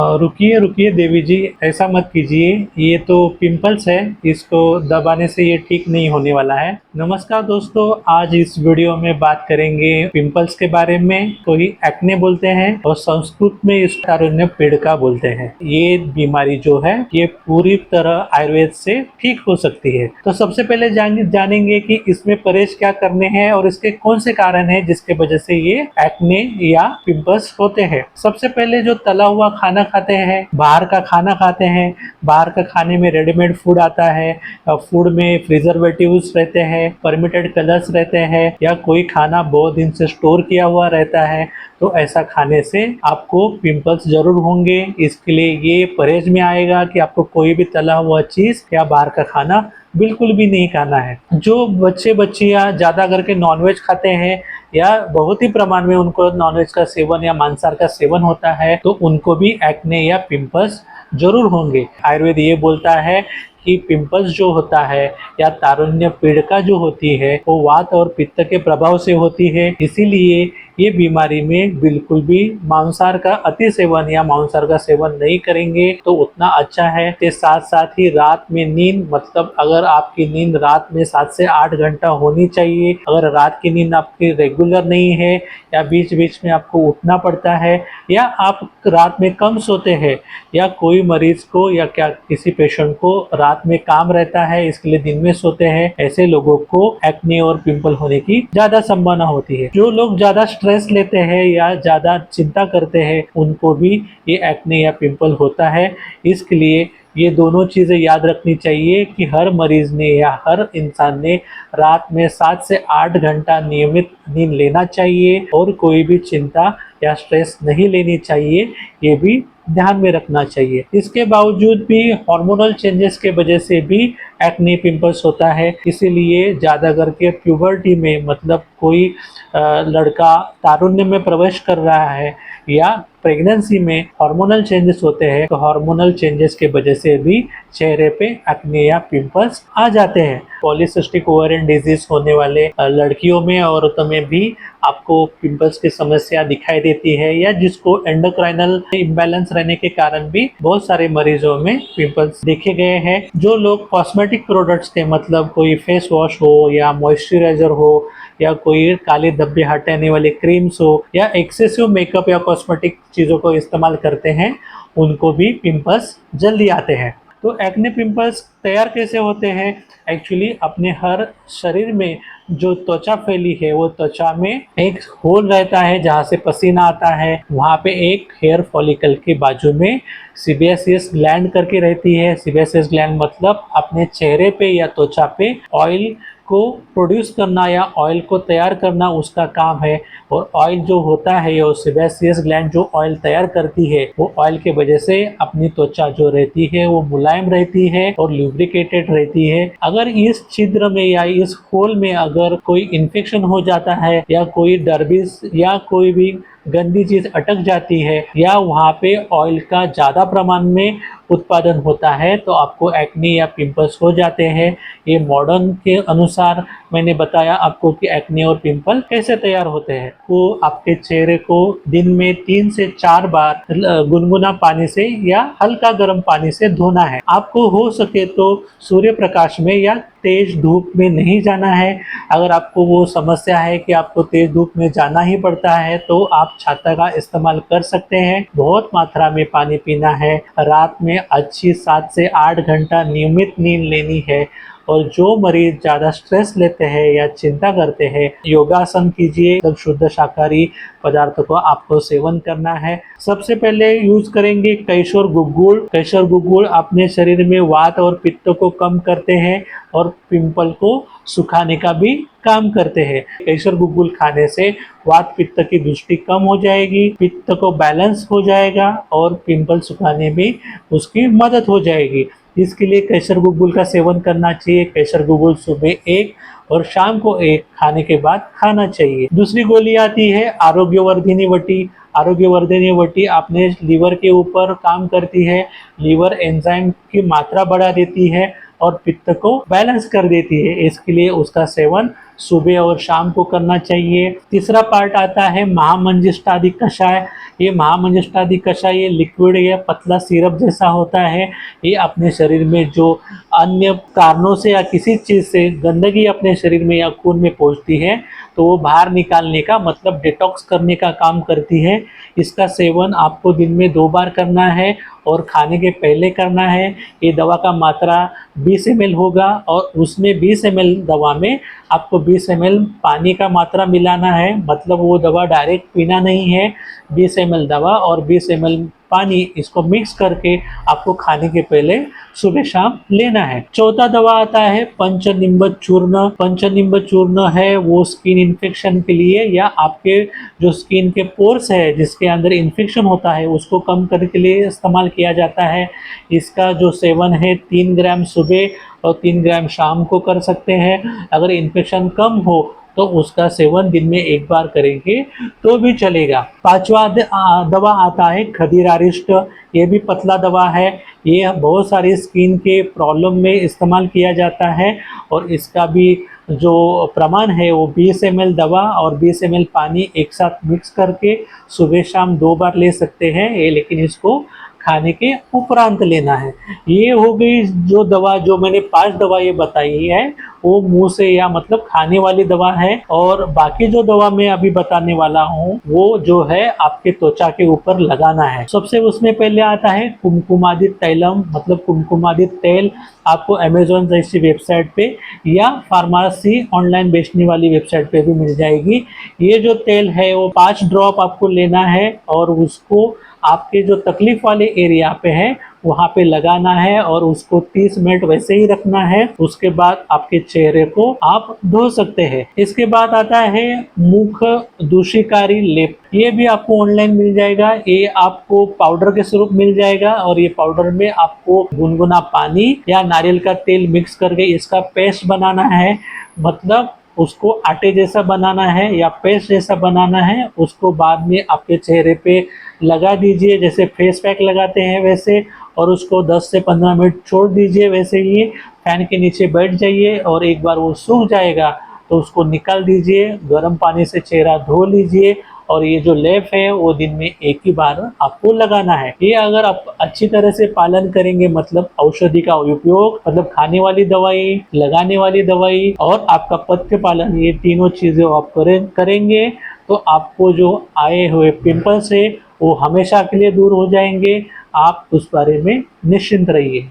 रुकिए रुकिए देवी जी, ऐसा मत कीजिए। ये तो पिंपल्स है, इसको दबाने से ये ठीक नहीं होने वाला है। नमस्कार दोस्तों, आज इस वीडियो में बात करेंगे पिंपल्स के बारे में। कोई एक्ने बोलते हैं और संस्कृत में इस तारुण्य पीड़िका बोलते हैं। ये बीमारी जो है ये पूरी तरह आयुर्वेद से ठीक हो सकती है। तो सबसे पहले जानेंगे कि इसमें परहेज क्या करने हैं और इसके कौन से कारण हैं जिसके वजह से ये एक्ने या पिंपल्स होते हैं। सबसे पहले जो तला हुआ खाना खाते हैं, बाहर का खाना खाते हैं, बाहर का खाने में रेडीमेड फूड आता है, फूड में प्रिजर्वेटिव्स रहते हैं, परमिटेड कलर्स रहते हैं, या कोई खाना बहुत दिन से स्टोर किया हुआ रहता है, तो ऐसा खाने से आपको पिंपल्स जरूर होंगे। इसके लिए ये परहेज में आएगा कि आपको कोई भी तला हुआ चीज या बाहर का खाना बिल्कुल भी नहीं खाना है। जो बच्चे बच्चियां ज्यादा करके नॉनवेज खाते हैं या बहुत ही प्रमाण में उनको नॉनवेज का सेवन या मांसाहार का सेवन होता है, तो उनको भी एक्ने या पिंपल्स जरूर होंगे। आयुर्वेद ये बोलता है कि पिंपल्स जो होता है या तारुण्य पीड़िका जो होती है वो वात और पित्त के प्रभाव से होती है। इसीलिए ये बीमारी में बिल्कुल भी मांसाहार का अति सेवन या मांसाहार का सेवन नहीं करेंगे तो उतना अच्छा है। के साथ साथ ही रात में नींद, मतलब अगर आपकी नींद रात में 7 से 8 घंटा होनी चाहिए। अगर रात की नींद आपकी रेगुलर नहीं है या बीच बीच में आपको उठना पड़ता है या आप रात में कम सोते हैं, या कोई मरीज को या क्या किसी पेशेंट को रात में काम रहता है इसके लिए दिन में सोते हैं, ऐसे लोगों को एक्ने और पिंपल होने की ज्यादा संभावना होती है। जो लोग ज्यादा स्ट्रेस लेते हैं या ज्यादा चिंता करते हैं उनको भी ये एक्ने या पिंपल होता है। इसके लिए ये दोनों चीज़ें याद रखनी चाहिए कि हर मरीज ने या हर इंसान ने रात में 7 से 8 घंटा नियमित नींद लेना चाहिए और कोई भी चिंता या स्ट्रेस नहीं लेनी चाहिए, ये भी ध्यान में रखना चाहिए। इसके बावजूद भी हार्मोनल चेंजेस के वजह से भी एक्ने पिंपल्स होता है। इसीलिए ज़्यादा करके प्यूबर्टी में, मतलब कोई लड़का तारुण्य में प्रवेश कर रहा है या प्रेगनेंसी में हार्मोनल चेंजेस होते हैं, तो हार्मोनल चेंजेस के वजह से भी चेहरे पे एक्ने या पिंपल्स आ जाते हैं। पॉलीसिस्टिक ओवेरियन डिजीज होने वाले लड़कियों में, औरतों में भी आपको पिंपल्स की समस्या दिखाई देती है, या जिसको एंडोक्राइनल इम्बैलेंस रहने के कारण भी बहुत सारे मरीजों में पिंपल्स देखे गए हैं। जो लोग कॉस्मेटिक प्रोडक्ट्स के, मतलब कोई फेस वॉश हो या मॉइस्चराइजर हो या कोई काले धब्बे हटाने वाले क्रीम्स हो या एक्सेसिव मेकअप या कॉस्मेटिक चीज़ों को इस्तेमाल करते हैं, उनको भी पिंपल्स जल्दी आते हैं। तो एक्ने पिंपल्स तैयार कैसे होते हैं? एक्चुअली अपने हर शरीर में जो त्वचा फैली है वो त्वचा में एक होल रहता है जहाँ से पसीना आता है। वहाँ पे एक हेयर फॉलिकल के बाजू में सीबेसियस ग्लैंड करके रहती है। सीबेसियस ग्लैंड मतलब अपने चेहरे पे या त्वचा पे ऑयल को प्रोड्यूस करना या ऑयल को तैयार करना उसका काम है। और ऑयल जो होता है या सीबेसियस ग्लैंड जो ऑयल तैयार करती है, वो ऑयल के वजह से अपनी त्वचा जो रहती है वो मुलायम रहती है और लुब्रिकेटेड रहती है। अगर इस छिद्र में या इस होल में अगर कोई इन्फेक्शन हो जाता है या कोई डर्बिस या कोई भी गंदी चीज अटक जाती है या वहाँ पे ऑयल का ज़्यादा प्रमाण में उत्पादन होता है, तो आपको एक्ने या पिंपल्स हो जाते हैं। ये मॉडर्न के अनुसार मैंने बताया आपको कि एक्ने और पिंपल कैसे तैयार होते हैं। वो आपके चेहरे को दिन में 3 से 4 बार गुनगुना पानी से या हल्का गर्म पानी से धोना है। आपको हो सके तो सूर्य प्रकाश में या तेज धूप में नहीं जाना है। अगर आपको वो समस्या है कि आपको तेज धूप में जाना ही पड़ता है तो आप छाता का इस्तेमाल कर सकते हैं। बहुत मात्रा में पानी पीना है। रात में अच्छी 7 से 8 घंटा नियमित नींद लेनी है। और जो मरीज ज़्यादा स्ट्रेस लेते हैं या चिंता करते हैं, योगासन कीजिए। तब शुद्ध शाकाहारी पदार्थों को आपको सेवन करना है। सबसे पहले यूज करेंगे कैशोर गुग्गुल। कैशोर गुग्गुल अपने शरीर में वात और पित्त को कम करते हैं और पिंपल को सुखाने का भी काम करते हैं। कैशोर गुग्गुल खाने से वात पित्त की दृष्टि कम हो जाएगी, पित्त को बैलेंस हो जाएगा और पिंपल सुखाने में उसकी मदद हो जाएगी। इसके लिए कैशोर गुग्गुल का सेवन करना चाहिए। कैशोर गुग्गुल सुबह 1 और शाम को 1 खाने के बाद खाना चाहिए। दूसरी गोली आती है आरोग्यवर्धिनी वटी। आरोग्यवर्धिनी वटी अपने लीवर के ऊपर काम करती है। लीवर एंजाइम की मात्रा बढ़ा देती है और पित्त को बैलेंस कर देती है। इसके लिए उसका सेवन सुबह और शाम को करना चाहिए। तीसरा पार्ट आता है महामंजिष्टादि कषाय। ये महामंजिष्टादि कषाय ये लिक्विड या पतला सिरप जैसा होता है। ये अपने शरीर में जो अन्य कारणों से या किसी चीज़ से गंदगी अपने शरीर में या खून में पहुंचती है तो वो बाहर निकालने का मतलब डिटॉक्स करने का काम करती है। इसका सेवन आपको दिन में 2 बार करना है और खाने के पहले करना है। ये दवा का मात्रा 20 ml होगा और उसमें 20 ml दवा में आपको 20 ml पानी का मात्रा मिलाना है। मतलब वो दवा डायरेक्ट पीना नहीं है। 20 ml दवा और 20 ml पानी इसको मिक्स करके आपको खाने के पहले सुबह शाम लेना है। चौथा दवा आता है पंचनिंब चूर्ण। पंचनिंब चूर्ण है वो स्किन इन्फेक्शन के लिए या आपके जो स्किन के पोर्स है जिसके अंदर इन्फेक्शन होता है उसको कम करने के लिए इस्तेमाल किया जाता है। इसका जो सेवन है 3 ग्राम सुबह और 3 ग्राम शाम को कर सकते हैं। अगर इन्फेक्शन कम हो तो उसका सेवन दिन में 1 बार करेंगे तो भी चलेगा। पांचवा दवा आता है खदीरारिष्ट। ये भी पतला दवा है। ये बहुत सारी स्किन के प्रॉब्लम में इस्तेमाल किया जाता है और इसका भी जो प्रमाण है वो 20 ml दवा और 20 ml पानी एक साथ मिक्स करके सुबह शाम 2 बार ले सकते हैं ये, लेकिन इसको खाने के उपरांत लेना है। ये हो गई जो दवा, जो मैंने 5 दवा ये बताई है वो मुंह से या मतलब खाने वाली दवा है। और बाकी जो दवा मैं अभी बताने वाला हूँ वो जो है आपके त्वचा के ऊपर लगाना है। सबसे उसमें पहले आता है कुमकुमादित तैलम, मतलब कुमकुमादित तेल। आपको अमेजोन जैसी वेबसाइट पे या फार्मेसी ऑनलाइन बेचने वाली वेबसाइट पे भी मिल जाएगी। ये जो तेल है वो 5 ड्रॉप आपको लेना है और उसको आपके जो तकलीफ वाले एरिया पे है वहाँ पे लगाना है और उसको 30 मिनट वैसे ही रखना है। उसके बाद आपके चेहरे को आप धो सकते हैं। इसके बाद आता है मुख दूषिकारी लेप। ये भी आपको ऑनलाइन मिल जाएगा। ये आपको पाउडर के स्वरूप मिल जाएगा और ये पाउडर में आपको गुनगुना पानी या नारियल का तेल मिक्स करके इसका पेस्ट बनाना है। मतलब उसको आटे जैसा बनाना है या पेस्ट जैसा बनाना है। उसको बाद में आपके चेहरे पे लगा दीजिए जैसे फेस पैक लगाते हैं वैसे, और उसको 10 से 15 मिनट छोड़ दीजिए वैसे ही। फैन के नीचे बैठ जाइए और एक बार वो सूख जाएगा तो उसको निकाल दीजिए, गर्म पानी से चेहरा धो लीजिए और ये जो लेप है वो दिन में 1 ही बार आपको लगाना है। ये अगर आप अच्छी तरह से पालन करेंगे, मतलब औषधि का उपयोग, मतलब खाने वाली दवाई, लगाने वाली दवाई और आपका पथ्य पालन, ये तीनों चीजें आप करेंगे तो आपको जो आए हुए पिंपल्स है वो हमेशा के लिए दूर हो जाएंगे। आप उस बारे में निश्चिंत रहिए।